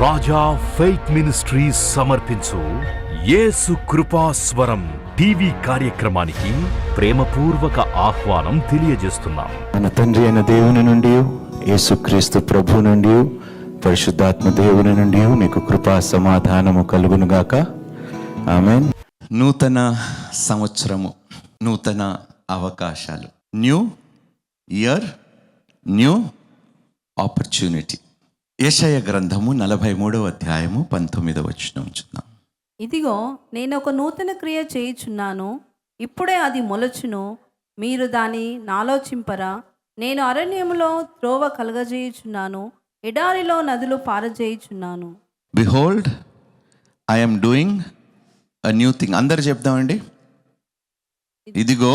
రాజా faith ministries సమర్పించు యేసు కృపాస్వరం TV కార్యక్రమానికి ప్రేమపూర్వక ఆహ్వానం తెలియజేస్తున్నాం. మన తండ్రి అయిన దేవుని నుండి, యేసుక్రీస్తు ప్రభు నుండి, పరిశుద్ధాత్మ దేవుని నుండి మీకు కృపా సమాధానము కలుగునుగాక. ఆమేన్. నూతన సంవత్సరము, నూతన అవకాశాలు, న్యూ ఇయర్, న్యూ ఆపర్చునిటీ. యెషయా గ్రంథము 43వ అధ్యాయము 19వ వచనం చూద్దాం. ఇదిగో నేను ఒక నూతన క్రియ చేయుచున్నాను, ఇప్పుడే అది మొలచును, మీరు దాన్ని నాలోచింపరా? నేను అరణ్యములో త్రోవ కలగజేయుచున్నాను, ఎడారిలో నదులు పారజేయుచున్నాను. Behold I am doing a new thing. అందరు చెప్దామండి. ఇదిగో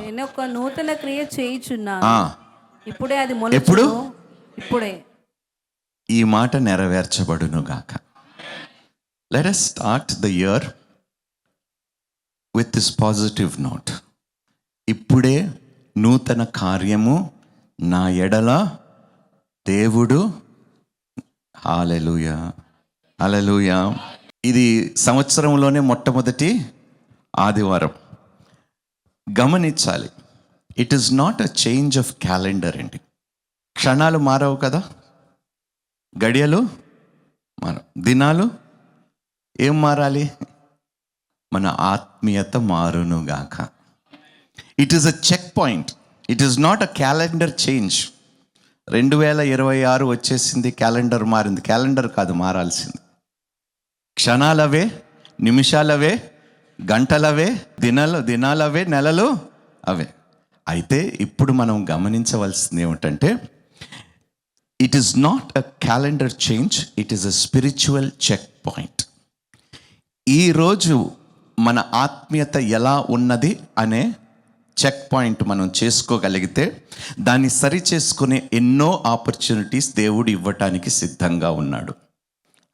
నేను ఒక నూతన క్రియ చేయుచున్నాను, ఇప్పుడే అది మొలచును. ఎప్పుడు? ఇప్పుడే. ఈ మాట నెరవేర్చబడును గాక. Let us start the year with this positive note. ఇప్పుడే నూతన కార్యము నా ఎడల దేవుడు. హల్లెలూయా, హల్లెలూయా. ఇది సంవత్సరంలోనే మొట్టమొదటి ఆదివారం. గమనించాలి, it is not a change of calendar అండి. క్షణాలు మారవు కదా, గడియలు మారవు, దినాలు ఏం మారాలి? మన ఆత్మీయత మారునుగాక. It is a checkpoint, it is not a calendar change. 2026 వచ్చేసింది, క్యాలెండర్ మారింది. క్యాలెండర్ కాదు మారాల్సింది. క్షణాలవే, నిమిషాలవే, గంటలవే, దినాలవే, నెలలు అవే. అయితే ఇప్పుడు మనం గమనించవలసింది ఏమిటంటే, it is not a calendar change, it is a spiritual check point. ఈరోజు మన ఆత్మీయత ఎలా ఉన్నది అనే చెక్ పాయింట్ మనం చేసుకోగలిగితే దాన్ని సరి చేసుకునే ఎన్నో ఆపర్చునిటీస్ దేవుడు ఇవ్వటానికి సిద్ధంగా ఉన్నాడు.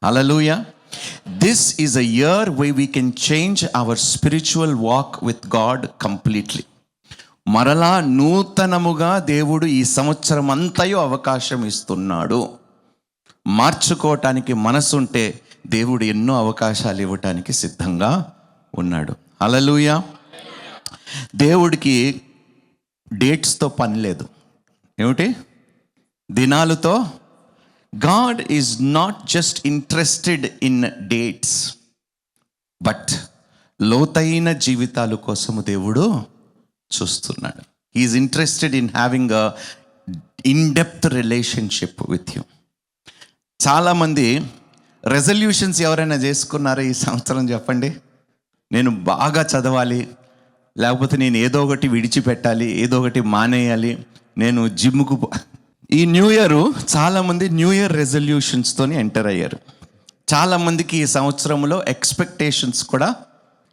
Hallelujah. This is a year way we can change our spiritual walk with God completely. మరలా నూతనముగా దేవుడు ఈ సంవత్సరం అంతయు అవకాశం ఇస్తున్నాడు. మార్చుకోవటానికి మనసుంటే దేవుడు ఎన్నో అవకాశాలు ఇవ్వటానికి సిద్ధంగా ఉన్నాడు. హల్లెలూయా. దేవుడికి డేట్స్తో పని లేదు. ఏమిటి? దినాలతో. God is not just interested in dates, but లోతైన జీవితాల కోసము దేవుడు చూస్తున్నాడు. He's interested in having a in depth relationship with you. చాలామంది రెజల్యూషన్స్ ఎవరైనా చేసుకున్నారో ఈ సంవత్సరం? చెప్పండి. నేను బాగా చదవాలి, లేకపోతే నేను ఏదో ఒకటి విడిచిపెట్టాలి, ఏదో ఒకటి మానేయాలి, నేను జిమ్కు. ఈ న్యూ ఇయర్ చాలామంది న్యూ ఇయర్ రెజల్యూషన్స్తోని ఎంటర్ అయ్యారు. చాలామందికి ఈ సంవత్సరంలో ఎక్స్పెక్టేషన్స్ కూడా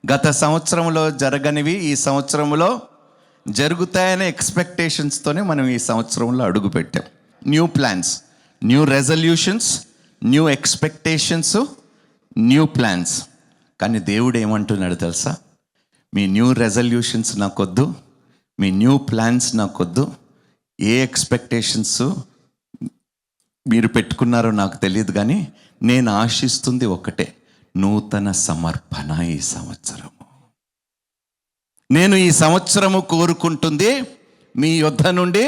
గత సంవత్సరంలో జరగనివి ఈ సంవత్సరంలో జరుగుతాయనే ఎక్స్పెక్టేషన్స్తోనే మనం ఈ సంవత్సరంలో అడుగుపెట్టాం. New plans, new resolutions, new expectations, new plans. కానీ దేవుడు ఏమంటున్నాడు తెలుసా? మీ న్యూ రెజల్యూషన్స్ నాకొద్దు, మీ న్యూ ప్లాన్స్ నాకొద్దు, ఏ ఎక్స్పెక్టేషన్స్ మీరు పెట్టుకున్నారో నాకు తెలియదు, కానీ నేను ఆశిస్తుంది ఒకటే, నూతన సమర్పణ. ఈ సంవత్సరము నేను ఈ సంవత్సరము కోరుకుంటుంది మీ యొద్ద నుండి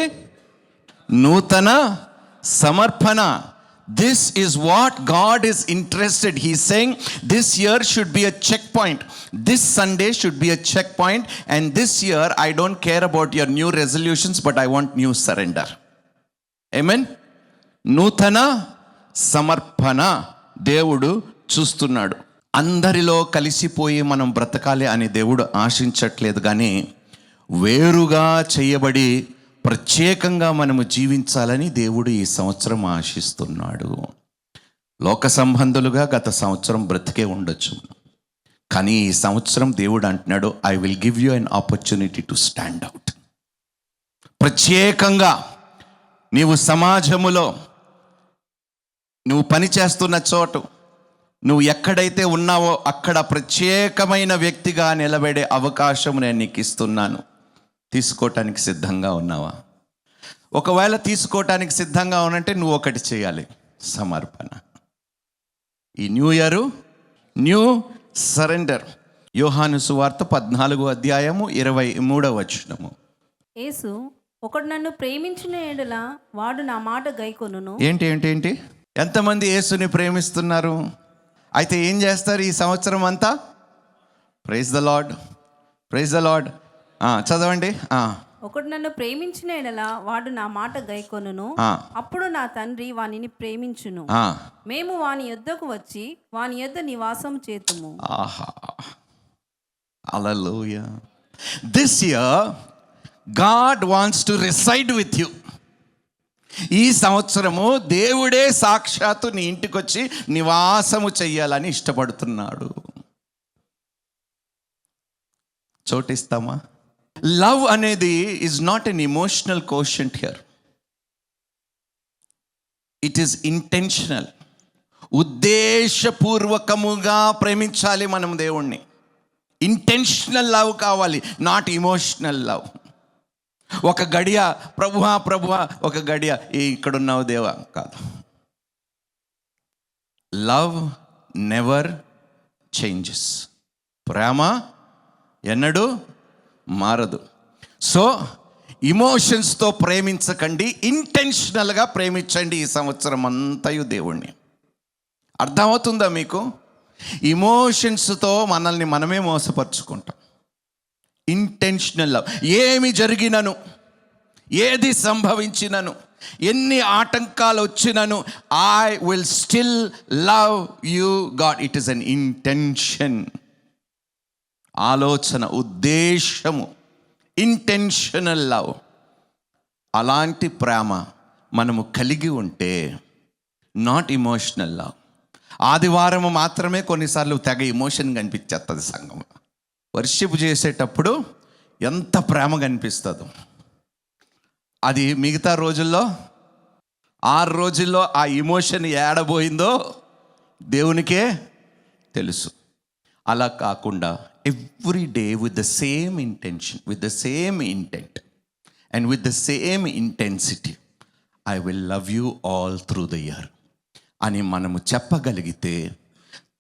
నూతన సమర్పణ. This is what God is interested. He's saying this year should be a checkpoint. This Sunday should be a checkpoint. And this year I don't care about your new resolutions, but I want new surrender. Amen. నూతన సమర్పణ దేవుడు చూస్తున్నాడు. అందరిలో కలిసిపోయి మనం బ్రతకాలి అని దేవుడు ఆశించట్లేదు, కానీ వేరుగా చేయబడి ప్రత్యేకంగా మనము జీవించాలని దేవుడు ఈ సంవత్సరం ఆశిస్తున్నాడు. లోక సంబంధులుగా గత సంవత్సరం బ్రతికే ఉండొచ్చు, కానీ ఈ సంవత్సరం దేవుడు అంటున్నాడు, I will give you an opportunity to stand out. ప్రత్యేకంగా నీవు సమాజములో, నువ్వు పని చేస్తున్న చోటు, నువ్వు ఎక్కడైతే ఉన్నావో అక్కడ ప్రత్యేకమైన వ్యక్తిగా నిలబడే అవకాశం నేను నీకు ఇస్తున్నాను. తీసుకోవటానికి సిద్ధంగా ఉన్నావా? ఒకవేళ తీసుకోవటానికి సిద్ధంగా ఉన్నంటే నువ్వు ఒకటి చేయాలి. సమర్పణ. ఈ న్యూ ఇయర్ న్యూ సరెండర్. యోహాను సువార్త 14:23. యేసు, ఒకడు నన్ను ప్రేమించిన ఎడల వాడు నా మాట గైకొనును. ఏంటి ఏంటి ఏంటి ఎంతమంది యేసుని ప్రేమిస్తున్నారు? అయితే ఏం చేస్తారు ఈ సంవత్సరం అంతా? Praise the Lord, praise the Lord. చదవండి. ఒకడు నన్ను ప్రేమించిన ఎడల వాడు నా మాట గైకొనును, అప్పుడు నా తండ్రి వానిని ప్రేమించును, మేము వాని యొద్దకు వచ్చి వాని యొద్ద నివాసం చేతుము. Hallelujah. This year God wants to reside with you. ఈ సంవత్సరము దేవుడే సాక్షాత్తు నీ ఇంటికి వచ్చి నివాసము చెయ్యాలని ఇష్టపడుతున్నాడు. చోటిస్తామా? లవ్ అనేది is not an emotional quotient here. It is intentional. ఉద్దేశపూర్వకముగా ప్రేమించాలి మనం దేవుణ్ణి. ఇంటెన్షనల్ లవ్ కావాలి, నాట్ ఇమోషనల్ లవ్. ఒక గడియ ప్రభువా ప్రభువా, ఒక గడియ ఇక్కడున్నావు దేవా కాదు. Love never changes. ప్రేమ ఎన్నడూ మారదు. సో ఇమోషన్స్తో ప్రేమించకండి, ఇంటెన్షనల్గా ప్రేమించండి ఈ సంవత్సరం అంతయు దేవుణ్ణి. అర్థమవుతుందా మీకు? ఇమోషన్స్తో మనల్ని మనమే మోసపరుచుకుంటాం. Intentional love. ఏమి జరిగినను, ఏది సంభవించినను, ఎన్ని ఆటంకాలు వచ్చినను, I will still love you God. It is an intention. ఆలోచన, ఉద్దేశము, ఇంటెన్షనల్ లవ్. అలాంటి ప్రేమ మనము కలిగి ఉంటే, నాట్ ఇమోషనల్ లవ్. ఆదివారం మాత్రమే కొన్నిసార్లు తెగ ఇమోషన్ కనిపించేస్తుంది సంఘం. వర్షిప్ చేసేటప్పుడు ఎంత ప్రేమ కనిపిస్తుందో, అది మిగతా రోజుల్లో 6 రోజుల్లో ఆ ఇమోషన్ ఏడబోయిందో దేవునికే తెలుసు. అలా కాకుండా every day with the same intention, with the same intent and with the same intensity, I will love you all through the year అని మనము చెప్పగలిగితే,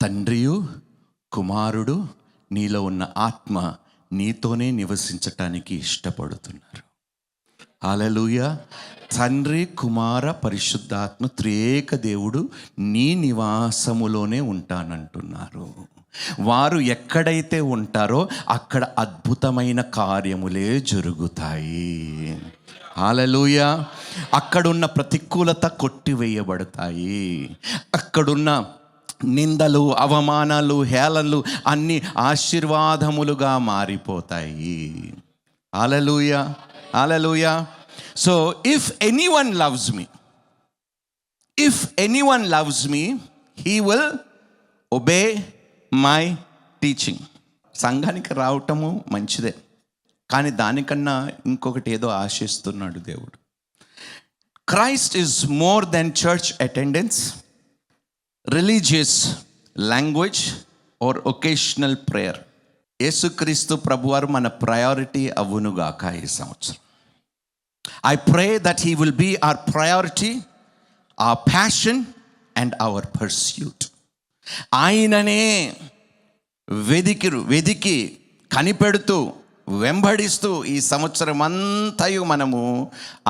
తండ్రియు కుమారుడు నీలో ఉన్న ఆత్మ నీతోనే నివసించటానికి ఇష్టపడుతున్నారు. హల్లెలూయా. తండ్రి, కుమార, పరిశుద్ధాత్మ త్రియేక దేవుడు నీ నివాసములోనే ఉంటానంటున్నారు. వారు ఎక్కడైతే ఉంటారో అక్కడ అద్భుతమైన కార్యములే జరుగుతాయి. హల్లెలూయా. అక్కడున్న ప్రతికూలత కొట్టివేయబడతాయి. అక్కడున్న నిందలు, అవమానాలు, హేళనలు అన్నీ ఆశీర్వాదములుగా మారిపోతాయి. Hallelujah, hallelujah. So if anyone loves me, if anyone loves me, he will obey my teaching. సంఘానికి రావటము మంచిదే, కానీ దానికన్నా ఇంకొకటి ఏదో ఆశిస్తున్నాడు దేవుడు. Christ is more than church attendance, religious language or occasional prayer. యేసుక్రీస్తు ప్రభువారు మన ప్రయారిటీ అవ్వునుగాక ఈ సంవత్సరం. I pray that he will be our priority, our passion and our pursuit. ఆయననే వెదికి కనిపెడుతూ వెంబడిస్తూ ఈ సంవత్సరం అంతయు మనము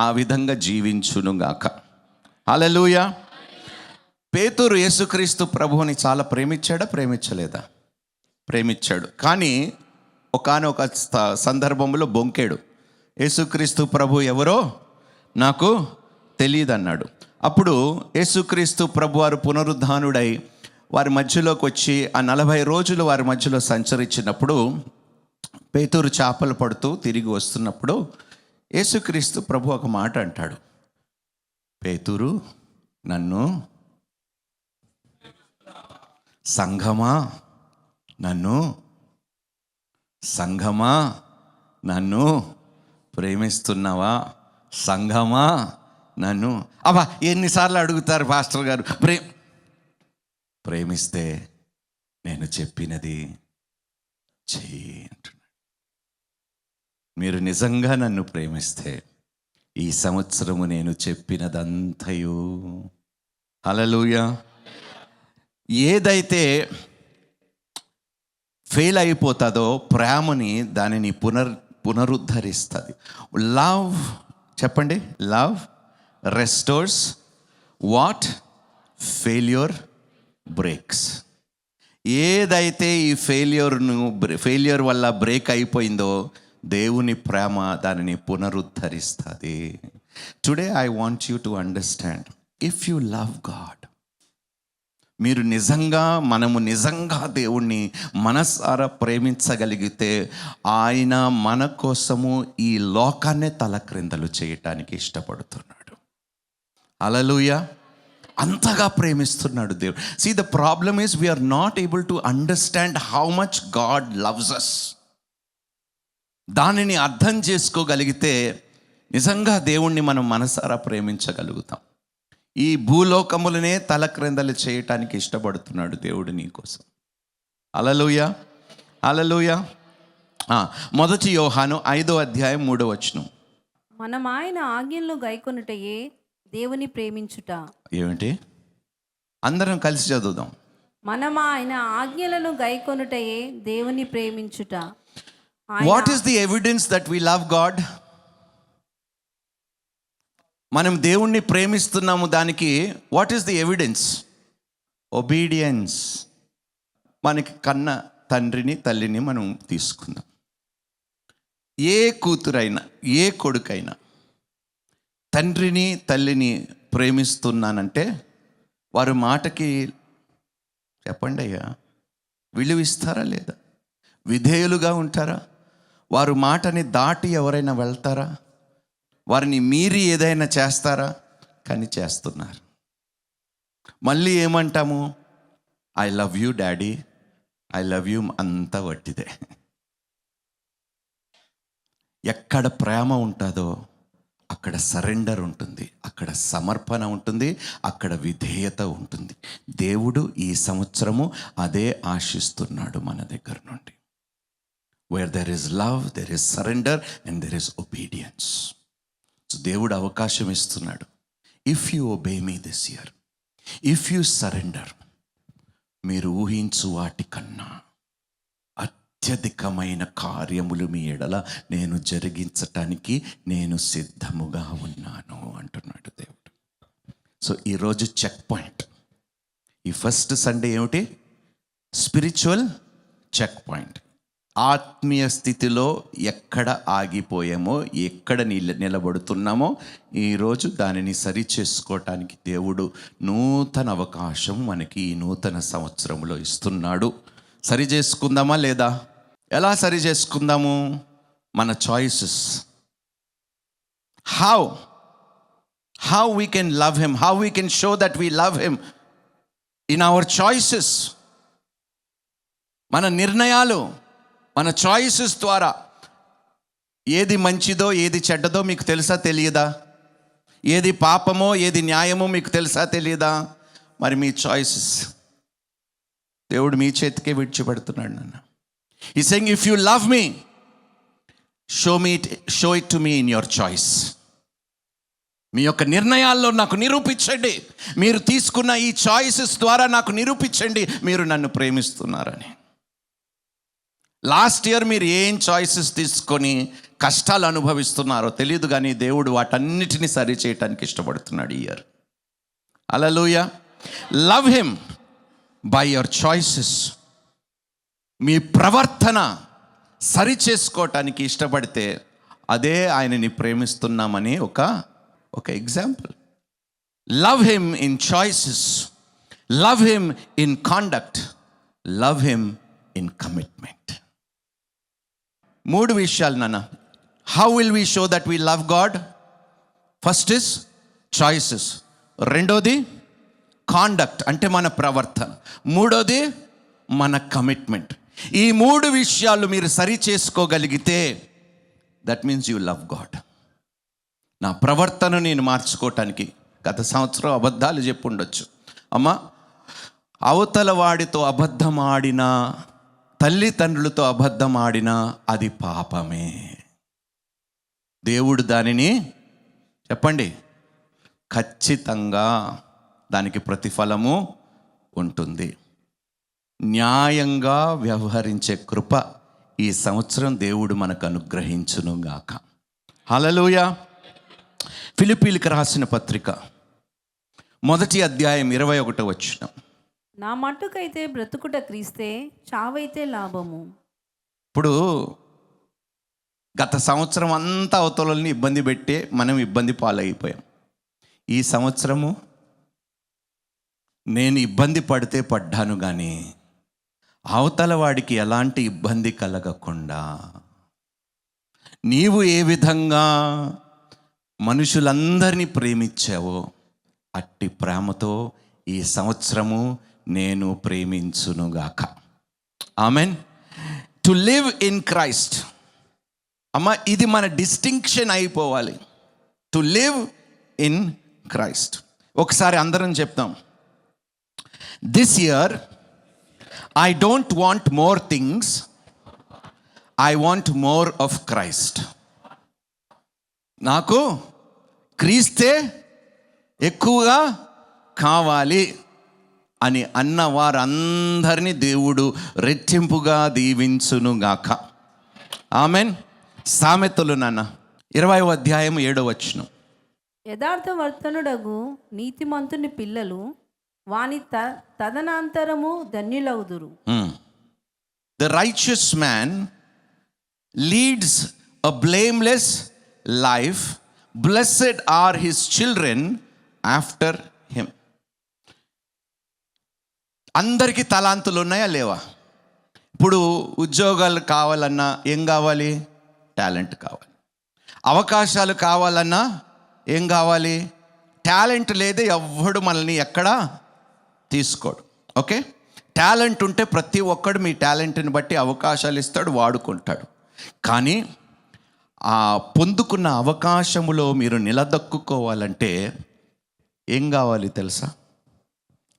ఆ విధంగా జీవించునుగాక. హల్లెలూయా. పేతురు యేసుక్రీస్తు ప్రభువుని చాలా ప్రేమించలేదా? ప్రేమించాడు. కానీ ఒకానొక సందర్భంలో బొంకాడు. యేసుక్రీస్తు ప్రభు ఎవరో నాకు తెలియదు అన్నాడు. అప్పుడు యేసుక్రీస్తు ప్రభువారు పునరుద్ధానుడై వారి మధ్యలోకి వచ్చి ఆ 40 రోజులు వారి మధ్యలో సంచరించినప్పుడు, పేతురు చేపలు పడుతూ తిరిగి వస్తున్నప్పుడు యేసుక్రీస్తు ప్రభు ఒక మాట అంటాడు, పేతురు, నన్ను సంఘమా నన్ను ప్రేమిస్తున్నావా? సంఘమా నన్ను? అబ్బా, ఎన్నిసార్లు అడుగుతారు పాస్టర్ గారు, ప్రేమిస్తే నేను చెప్పినది చెయ్యి అంటున్నాడు. మీరు నిజంగా నన్ను ప్రేమిస్తే ఈ సంవత్సరము నేను చెప్పినదంతయు హల్లెలూయా. ఏదైతే ఫెయిల్ అయిపోతుందో ప్రేమని దానిని పునరుద్ధరిస్తుంది. లవ్, చెప్పండి, love restores what? Failure breaks. ఏదైతే ఈ ఫెయిల్యూర్ వల్ల బ్రేక్ అయిపోయిందో దేవుని ప్రేమ దానిని పునరుద్ధరిస్తుంది. Today I want you to understand, if you love God, మనము నిజంగా దేవుణ్ణి మనసారా ప్రేమించగలిగితే ఆయన మన కోసము ఈ లోకాన్నే తలక్రిందలు చేయటానికి ఇష్టపడుతున్నాడు. హల్లెలూయా. అంతగా ప్రేమిస్తున్నాడు దేవుడు. See, the problem is we are not able to understand how much God loves us. దానిని అర్థం చేసుకోగలిగితే నిజంగా దేవుణ్ణి మనం మనసారా ప్రేమించగలుగుతాం. ఈ భూలోకములనే తలక్రిందలు చేయటానికి ఇష్టపడుతున్నాడు దేవుడు నీ కోసం. హల్లెలూయా, హల్లెలూయా. 1 యోహాను 5వ అధ్యాయం 3వ వచనం. మనం ఆయన ఆజ్ఞలను గైకొనుటయే దేవుని ప్రేమించుట. ఏమిటి? అందరం కలిసి చదువుదాం. మనం ఆయన ఆజ్ఞలను గైకొనుటయే దేవుని ప్రేమించుట. What is the evidence that we love God? మనం దేవుణ్ణి ప్రేమిస్తున్నాము, దానికి what is the evidence? Obedience. మనకి కన్న తండ్రిని తల్లిని మనం తీసుకుందాం. ఏ కూతురైనా ఏ కొడుకైనా తండ్రిని తల్లిని ప్రేమిస్తున్నానంటే వారి మాటకి, చెప్పండి అయ్యా, విలువిస్తారా లేదా? విధేయులుగా ఉంటారా? వారి మాటని దాటి ఎవరైనా వెళ్తారా? వారిని మీరి ఏదైనా చేస్తారా? కానీ చేస్తున్నారు. మళ్ళీ ఏమంటాము? I love you daddy, I love you, అంతా వట్టిదే. ఎక్కడ ప్రేమ ఉంటుందో అక్కడ సరెండర్ ఉంటుంది, అక్కడ సమర్పణ ఉంటుంది, అక్కడ విధేయత ఉంటుంది. దేవుడు ఈ సంవత్సరము అదే ఆశిస్తున్నాడు మన దగ్గర నుండి. Where there is love, there is surrender and there is obedience. So దేవుడు అవకాశం ఇస్తున్నాడు. If you obey me this year, if you surrender, మీరు ఊహించు వాటికన్నా అత్యధికమైన కార్యములు మీ ఎడల నేను జరిగించటానికి నేను సిద్ధముగా ఉన్నాను అంటున్నాడు దేవుడు. సో ఈరోజు చెక్ పాయింట్. ఈ ఫస్ట్ సండే ఏమిటి? Spiritual check point. ఆత్మీయ స్థితిలో ఎక్కడ ఆగిపోయామో, ఎక్కడ నిలబడుతున్నామో ఈరోజు దానిని సరి చేసుకోవటానికి దేవుడు నూతన అవకాశం మనకి ఈ నూతన సంవత్సరంలో ఇస్తున్నాడు. సరి చేసుకుందామా లేదా? ఎలా సరి చేసుకుందాము? మన choices. How we can love him, how we can show that we love him in our choices. మన నిర్ణయాలు, మన చాయిసెస్ ద్వారా ఏది మంచిదో ఏది చెడ్డదో మీకు తెలుసా తెలియదా? ఏది పాపమో ఏది న్యాయమో మీకు తెలుసా తెలియదా? మరి మీ చాయిసెస్ దేవుడు మీ చేతికే విడిచిపెడుతున్నాడు. నన్ను He's saying, if you love me, show it to me in your choice. మీ యొక్క నిర్ణయాల్లో నాకు నిరూపించండి. మీరు తీసుకున్న ఈ చాయిసెస్ ద్వారా నాకు నిరూపించండి మీరు నన్ను ప్రేమిస్తున్నారని. లాస్ట్ ఇయర్ మీరు ఏం చాయిసెస్ తీసుకొని కష్టాలు అనుభవిస్తున్నారో తెలియదు, కానీ దేవుడు వాటన్నిటిని సరి చేయటానికి ఇష్టపడుతున్నాడు ఈ year. Hallelujah. Love him by your choices. మీ ప్రవర్తన సరి చేసుకోవటానికి ఇష్టపడితే అదే ఆయనని ప్రేమిస్తున్నామని ఒక example. Love him in choices, love him in conduct, love him in commitment. 3 విషయాలు నాన్న. How will we show that we love God? First is choices, రెండోది కాండక్ట్ అంటే మన ప్రవర్తన, మూడోది మన కమిట్మెంట్. ఈ 3 విషయాలు మీరు సరి చేసుకోగలిగితే that means you love God. నా ప్రవర్తన నేను మార్చుకోవటానికి గత సంవత్సరం అబద్ధాలు చెప్పి ఉండొచ్చు. అమ్మా, అవతల వాడితో అబద్ధం ఆడినా, తల్లిదండ్రులతో అబద్ధం ఆడినా అది పాపమే. దేవుడు దానిని, చెప్పండి, ఖచ్చితంగా దానికి ప్రతిఫలము ఉంటుంది. న్యాయంగా వ్యవహరించే కృప ఈ సంవత్సరం దేవుడు మనకు అనుగ్రహించును గాక. హల్లెలూయా. ఫిలిప్పీలకు రాసిన పత్రిక 1వ అధ్యాయం 21వ వచనం. నా మట్టుకైతే బ్రతుకుట క్రీస్తే, చావైతే లాభము. ఇప్పుడు గత సంవత్సరం అంతా అవతలని ఇబ్బంది పెట్టే మనం ఇబ్బంది పాలైపోయాం. ఈ సంవత్సరము నేను ఇబ్బంది పడితే పడ్డాను, కానీ అవతల వాడికి ఎలాంటి ఇబ్బంది కలగకుండా నీవు ఏ విధంగా మనుషులందరినీ ప్రేమించావో అట్టి ప్రేమతో ఈ సంవత్సరము నేను ప్రేమించునుగాక. Amen. To live in Christ. అమ్మ, ఇది మన డిస్టింక్షన్ అయిపోవాలి. To live in Christ. ఒకసారి అందరం చెప్తాం, this year I don't want more things, I want more of Christ. నాకు క్రీస్తే ఎక్కువగా కావాలి అని అన్న వారందరినీ దేవుడు రెట్టింపుగా దీవించునుగాక. ఆమెన్. సామెతలు 20వ అధ్యాయం 7వ వచనం. యథార్థవర్తనుడగు నీతిమంతుని పిల్లలు వాని తదనంతరము ధన్యులవుదురు. The righteous man leads a blameless life. Blessed are his children after him. అందరికీ తలాంతులు ఉన్నాయా లేవా? ఇప్పుడు ఉద్యోగాలు కావాలన్నా ఏం కావాలి? టాలెంట్ కావాలి. అవకాశాలు కావాలన్నా ఏం కావాలి? టాలెంట్ లేదే ఎవ్వడు మనల్ని ఎక్కడా తీసుకోడు. ఓకే, టాలెంట్ ఉంటే ప్రతి ఒక్కడు మీ టాలెంట్ని బట్టి అవకాశాలు ఇస్తాడు, వాడుకుంటాడు. కానీ ఆ పొందుకున్న అవకాశములో మీరు నిలదొక్కుకోవాలంటే ఏం కావాలి తెలుసా?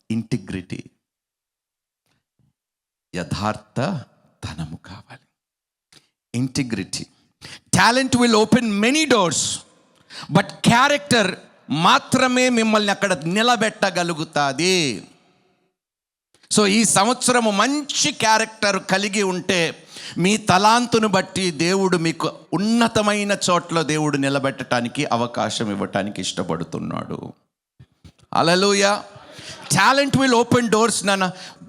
ఇంటిగ్రిటీ, యథార్థతనము కావాలి. Integrity. Talent will open many doors, but character మాత్రమే మిమ్మల్ని అక్కడ నిలబెట్టగలుగుతుంది. సో ఈ సంవత్సరము మంచి క్యారెక్టర్ కలిగి ఉంటే మీ తలాంతును బట్టి దేవుడు మీకు ఉన్నతమైన చోట్ల దేవుడు నిలబెట్టడానికి అవకాశం ఇవ్వటానికి ఇష్టపడుతున్నాడు. Hallelujah. Talent will open doors.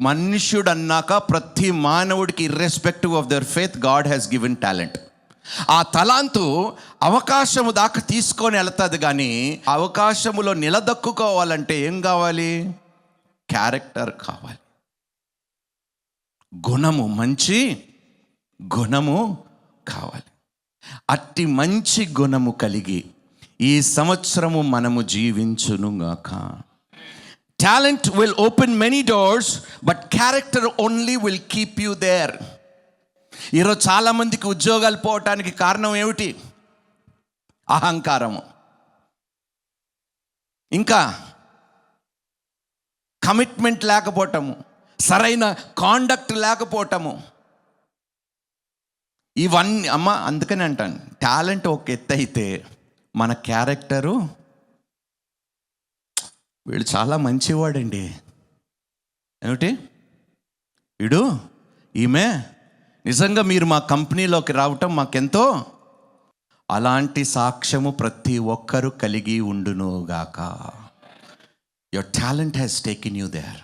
మనుష్యుడు అన్నాక ప్రతి మానవుడికి irrespective of their faith God has given talent. ఆ తలాంతు అవకాశము దాకా తీసుకొని వెళ్తుంది, కానీ అవకాశములో నిలదొక్కుకోవాలంటే ఏం కావాలి? క్యారెక్టర్ కావాలి, గుణము, మంచి గుణము కావాలి. అట్టి మంచి గుణము కలిగి ఈ సంవత్సరము మనము జీవించునుగాక. Talent will open many doors, but character only will keep you there. ఈరోజు చాలామందికి ఉద్యోగాలు పోవటానికి కారణం ఏమిటి? అహంకారము, ఇంకా కమిట్మెంట్ లేకపోవటము, సరైన కాండక్ట్ లేకపోవటము, ఇవన్నీ. అమ్మ, అందుకని అంటాను, టాలెంట్ ఒక ఎత్తు అయితే మన క్యారెక్టరు, వీడు చాలా మంచివాడండి, ఏమిటి వీడు, ఈమె నిజంగా మీరు మా కంపెనీలోకి రావటం మాకెంతో, అలాంటి సాక్ష్యము ప్రతి ఒక్కరూ కలిగి ఉండునుగాక. Your talent has taken you there.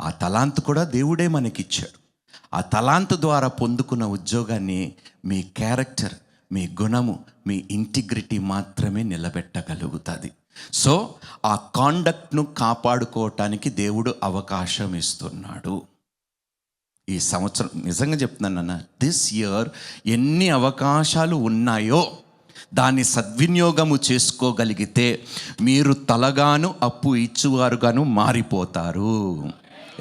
ఆ తలాంతు కూడా దేవుడే మనకిచ్చాడు. ఆ తలాంతు ద్వారా పొందుకున్న ఉద్యోగాన్ని మీ క్యారెక్టర్, మీ గుణము, మీ ఇంటిగ్రిటీ మాత్రమే నిలబెట్టగలుగుతుంది. సో ఆ కాండక్ట్ను కాపాడుకోవటానికి దేవుడు అవకాశం ఇస్తున్నాడు. ఈ సంవత్సరం నిజంగా చెప్తున్నాను, దిస్ ఇయర్ ఎన్ని అవకాశాలు ఉన్నాయో దాన్ని సద్వినియోగము చేసుకోగలిగితే మీరు తలగాను అప్పు ఇచ్చువారుగాను మారిపోతారు.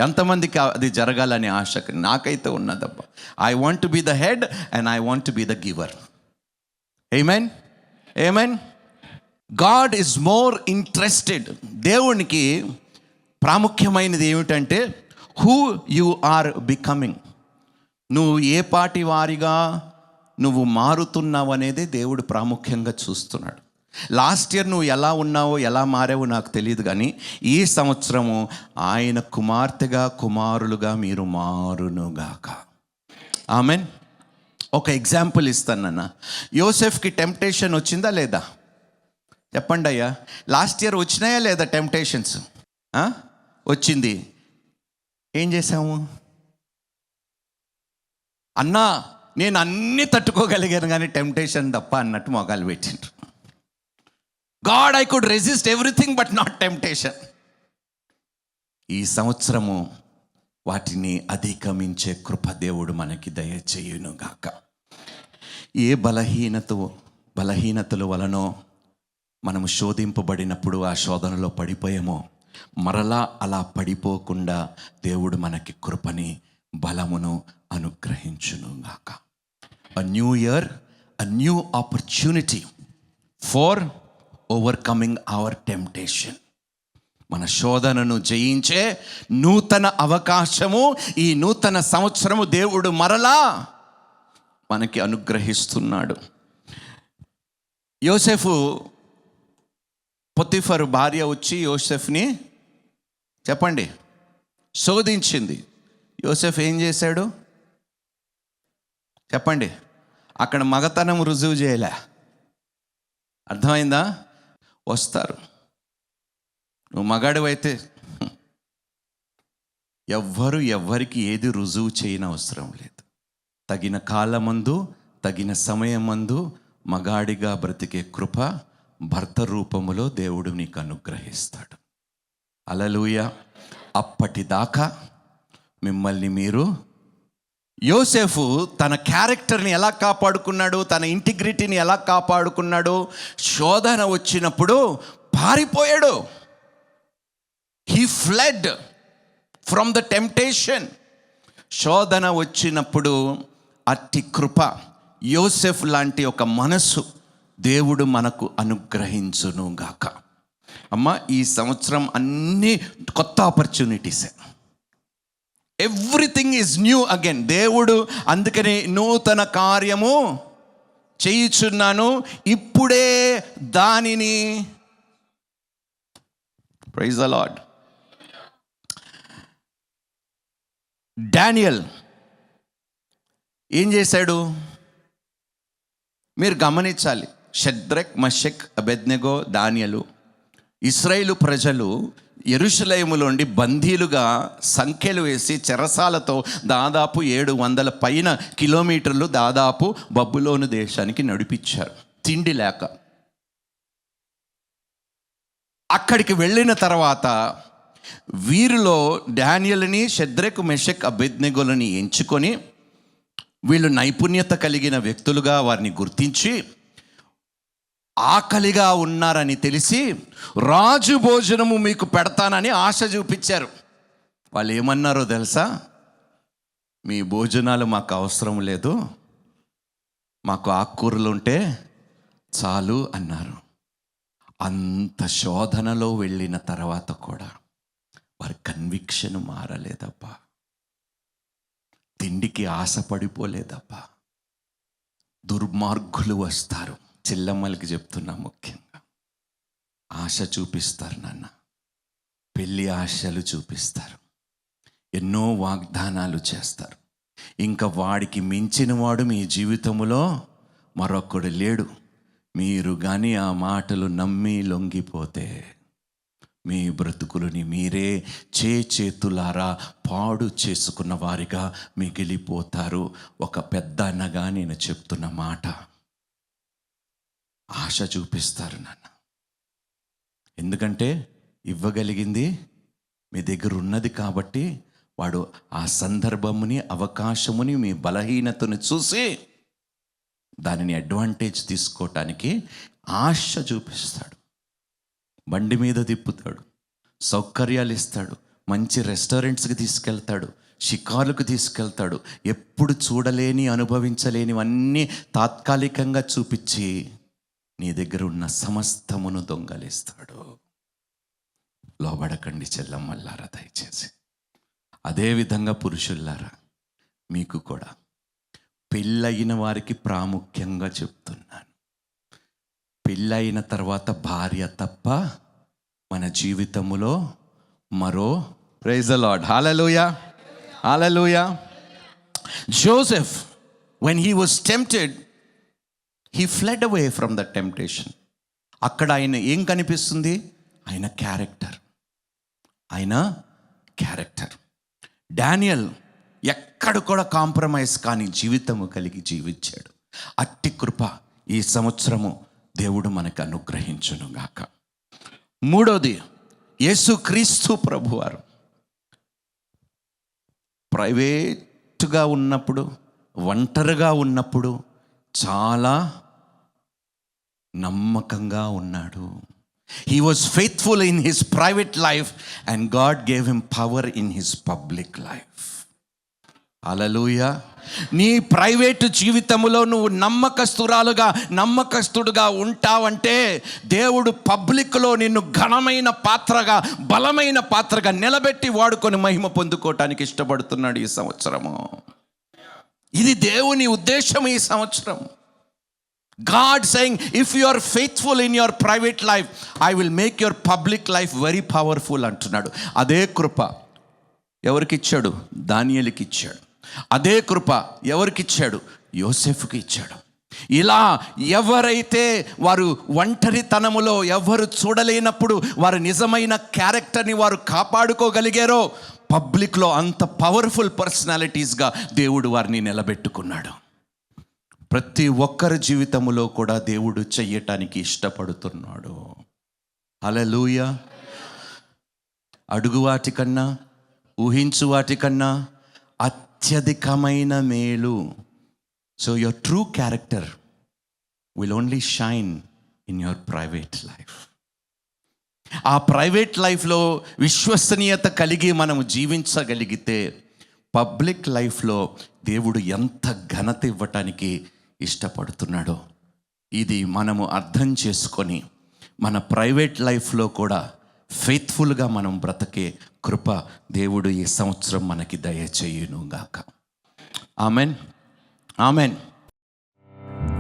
ఎంతమందికి అది జరగాలని ఆశ నాకైతే ఉన్నదబ్బా. I want to be the head and I want to be the giver. Amen, amen. God is more interested. దేవునికి ప్రాముఖ్యమైనది ఏమిటంటే హూ యు ఆర్ బికమింగ్. నువ్వు ఏ పాటి వారిగా నువ్వు మారుతున్నావు అనేది దేవుడు ప్రాముఖ్యంగా చూస్తున్నాడు. లాస్ట్ ఇయర్ నువ్వు ఎలా ఉన్నావో ఎలా మారావో నాకు తెలియదు, కానీ ఈ సంవత్సరము ఆయన కుమార్తెగా కుమారులుగా మీరు మారునుగాక. ఆమెన్. ఒక ఎగ్జాంపుల్ ఇస్తాను నాన్న. యోసెఫ్కి టెంప్టేషన్ వచ్చిందా లేదా చెప్పండి అయ్యా. లాస్ట్ ఇయర్ వచ్చినాయా లేదా టెంప్టేషన్స్? వచ్చింది. ఏం చేసాము? అన్నా నేను అన్నీ తట్టుకోగలిగాను కానీ టెంప్టేషన్ తప్ప అన్నట్టు మొగాలు పెట్టిండ్రు. God, I could resist everything but not temptation. ఈ సంవత్సరము వాటిని అధిగమించే కృప దేవుడు మనకి దయచేయునుగాక. ఏ బలహీనతల వలనో మనము శోధింపబడినప్పుడు ఆ శోధనలో పడిపోయామో, మరలా అలా పడిపోకుండా దేవుడు మనకి కృపని బలమును అనుగ్రహించునుగాక. A new year, a new opportunity for overcoming our temptation. మన శోధనను జయించే నూతన అవకాశము ఈ నూతన సంవత్సరము దేవుడు మరలా మనకి అనుగ్రహిస్తున్నాడు. యోసేఫు, పొతిఫరు భార్య వచ్చి యోసేఫ్ని చెప్పండి శోధించింది. యోసేఫ్ ఏం చేశాడు చెప్పండి? అక్కడ మగతనం రుజువు చేయలే. అర్థమైందా? వస్తారు, నువ్వు మగాడివైతే ఎవ్వరికి ఏది రుజువు చేయని అవసరం లేదు. తగిన కాలమందు తగిన సమయమందు మగాడిగా బ్రతికే కృప భర్త రూపములో దేవుడు నీకు అనుగ్రహిస్తాడు. హల్లెలూయా. అప్పటిదాకా మిమ్మల్ని మీరు, యోసేఫు తన క్యారెక్టర్ని ఎలా కాపాడుకున్నాడు, తన ఇంటిగ్రిటీని ఎలా కాపాడుకున్నాడు? శోధన వచ్చినప్పుడు పారిపోయాడు. He ఫ్లెడ్ from the temptation. శోధన వచ్చినప్పుడు అట్టి కృప, యోసేఫ్ లాంటి ఒక మనస్సు దేవుడు మనకు అనుగ్రహించునుగాక. అమ్మ, ఈ సంవత్సరం అన్నీ కొత్త ఆపర్చునిటీసే. Everything is new again. దేవుడు అందుకని నూతన కార్యము చేయుచున్నాను, ఇప్పుడే దానిని. Praise the lord. డానియల్ ఏం చేశాడు మీరు గమనించాలి. షద్రక్, మెషక్, అబేద్నెగో, దానియేలు, ఇశ్రాయేలు ప్రజలు యెరూషలేములోండి బందీలుగా సంఖ్యలు వేసి చెరసాలతో దాదాపు 700 పైన కిలోమీటర్లు దాదాపు బబులోను దేశానికి నడిపించారు తిండి లేక. అక్కడికి వెళ్ళిన తర్వాత వీరిలో డానియేలుని, షద్రక్, మెషక్, అబేద్నెగోలని ఎంచుకొని వీళ్ళు నైపుణ్యత కలిగిన వ్యక్తులుగా వారిని గుర్తించి ఆకలిగా ఉన్నారని తెలిసి రాజు భోజనము మీకు పెడతానని ఆశ చూపించారు. వాళ్ళు ఏమన్నారో తెలుసా? మీ భోజనాలు మాకు అవసరం లేదు, మాకు ఆకుకూరలు ఉంటే చాలు అన్నారు. అంత శోధనలో వెళ్ళిన తర్వాత కూడా వారి కన్విక్షన్ మారలేదబ్బా, తిండికి ఆశపడిపోలేదబ్బా. దుర్మార్గులు వస్తారు, చిల్లమ్మలకి చెప్తున్నా, ముఖ్యంగా ఆశ చూపిస్తారు నాన్న, పెళ్ళి ఆశలు చూపిస్తారు, ఎన్నో వాగ్దానాలు చేస్తారు. ఇంకా వాడికి మించిన వాడు మీ జీవితంలో మరొకడు లేడు. మీరు కానీ ఆ మాటలు నమ్మి లొంగిపోతే మీ బ్రతుకులని మీరే చేతులారా పాడు చేసుకున్న వారిగా మిగిలిపోతారు. ఒక పెద్ద అన్నగా నేను చెప్తున్న మాట, ఆశ చూపిస్తారు నాన్న. ఎందుకంటే ఇవ్వగలిగింది మీ దగ్గర ఉన్నది కాబట్టి వాడు ఆ సందర్భముని, అవకాశముని, మీ బలహీనతను చూసి దానిని అడ్వాంటేజ్ తీసుకోవటానికి ఆశ చూపిస్తాడు. బండి మీద తిప్పుతాడు, సౌకర్యాలు ఇస్తాడు, మంచి రెస్టారెంట్స్కి తీసుకెళ్తాడు, షికారులకు తీసుకెళ్తాడు. ఎప్పుడు చూడలేని, అనుభవించలేనివన్నీ తాత్కాలికంగా చూపించి నీ దగ్గర ఉన్న సమస్తమును దొంగలిస్తాడు. లోబడకండి చెల్లమ్మల్లారా దయచేసి. అదేవిధంగా పురుషుల్లారా, మీకు కూడా పెళ్ళయిన వారికి ప్రాముఖ్యంగా చెప్తున్నాను, పెళ్ళైన తర్వాత భార్య తప్ప మన జీవితంలో మరో, praise the Lord, hallelujah, hallelujah. Joseph, when he was tempted, he fled away from the temptation. అక్కడ ఆయన ఏం కనిపిస్తుంది? ఆయన క్యారెక్టర్. డానియల్ ఎక్కడ కూడా కాంప్రమైజ్ కాని జీవితము కలిగి జీవించాడు. అట్టి కృప ఈ సంవత్సరము దేవుడు మనకు అనుగ్రహించును గాక. మూడోది, యేసుక్రీస్తు ప్రభువారు ప్రైవేట్గా ఉన్నప్పుడు, ఒంటరిగా ఉన్నప్పుడు చాలా నమ్మకంగా ఉన్నాడు. He was faithful in his private life and God gave him power in his public life. హల్లెలూయా. నీ ప్రైవేటు జీవితంలో నువ్వు నమ్మకస్తుడుగా ఉంటావంటే దేవుడు పబ్లిక్లో నిన్ను ఘనమైన పాత్రగా, బలమైన పాత్రగా నిలబెట్టి వాడుకొని మహిమ పొందుకోవటానికి ఇష్టపడుతున్నాడు ఈ సంవత్సరము. ఇది దేవుని ఉద్దేశం ఈ సంవత్సరం. God saying, if you are faithful in your private life, I will make your public life very powerful అంటున్నాడు. అదే కృప ఎవరికి ఇచ్చాడు? దానియేలుకి ఇచ్చాడు. అదే కృప ఎవరికి ఇచ్చాడు? యోసేఫుకి ఇచ్చాడు. ఇలా ఎవరైతే వారు ఒంటరితనములో ఎవరు చూడలేనప్పుడు వారు నిజమైన క్యారెక్టర్ని వారు కాపాడుకోగలిగారో, పబ్లిక్లో అంత పవర్ఫుల్ పర్సనాలిటీస్గా దేవుడు వారిని నిలబెట్టుకున్నాడు. ప్రతి ఒక్కరి జీవితంలో కూడా దేవుడు చెయ్యటానికి ఇష్టపడుతున్నాడు. హల్లెలూయా. అడుగు వాటికన్నా, ఊహించు వాటికన్నా అత్యధికమైన మేలు. So your true character will only shine in your private life. ఆ ప్రైవేట్ లైఫ్లో విశ్వసనీయత కలిగి మనము జీవించగలిగితే పబ్లిక్ లైఫ్లో దేవుడు ఎంత ఘనత ఇవ్వటానికి ఇష్టపడుతున్నాడో ఇది మనము అర్థం చేసుకొని మన ప్రైవేట్ లైఫ్లో కూడా ఫెయిత్ఫుల్గా మనం బ్రతకే కృప దేవుడు ఈ సంవత్సరం మనకి దయచేయును గాక. Amen, amen.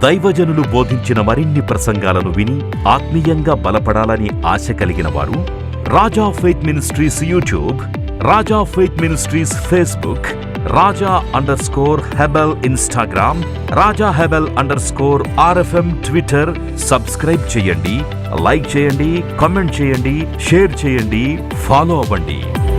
దైవజనులు బోధించిన మరిన్ని ప్రసంగాలను విని ఆత్మీయంగా బలపడాలని ఆశ కలిగిన వారు Raja faith ministries YouTube, Raja faith ministries Facebook, Raja Hebel Instagram, Raja Hebel RFM Twitter subscribe చేయండి, లైక్ చేయండి, కామెంట్ చేయండి, షేర్ చేయండి, ఫాలో అవ్వండి.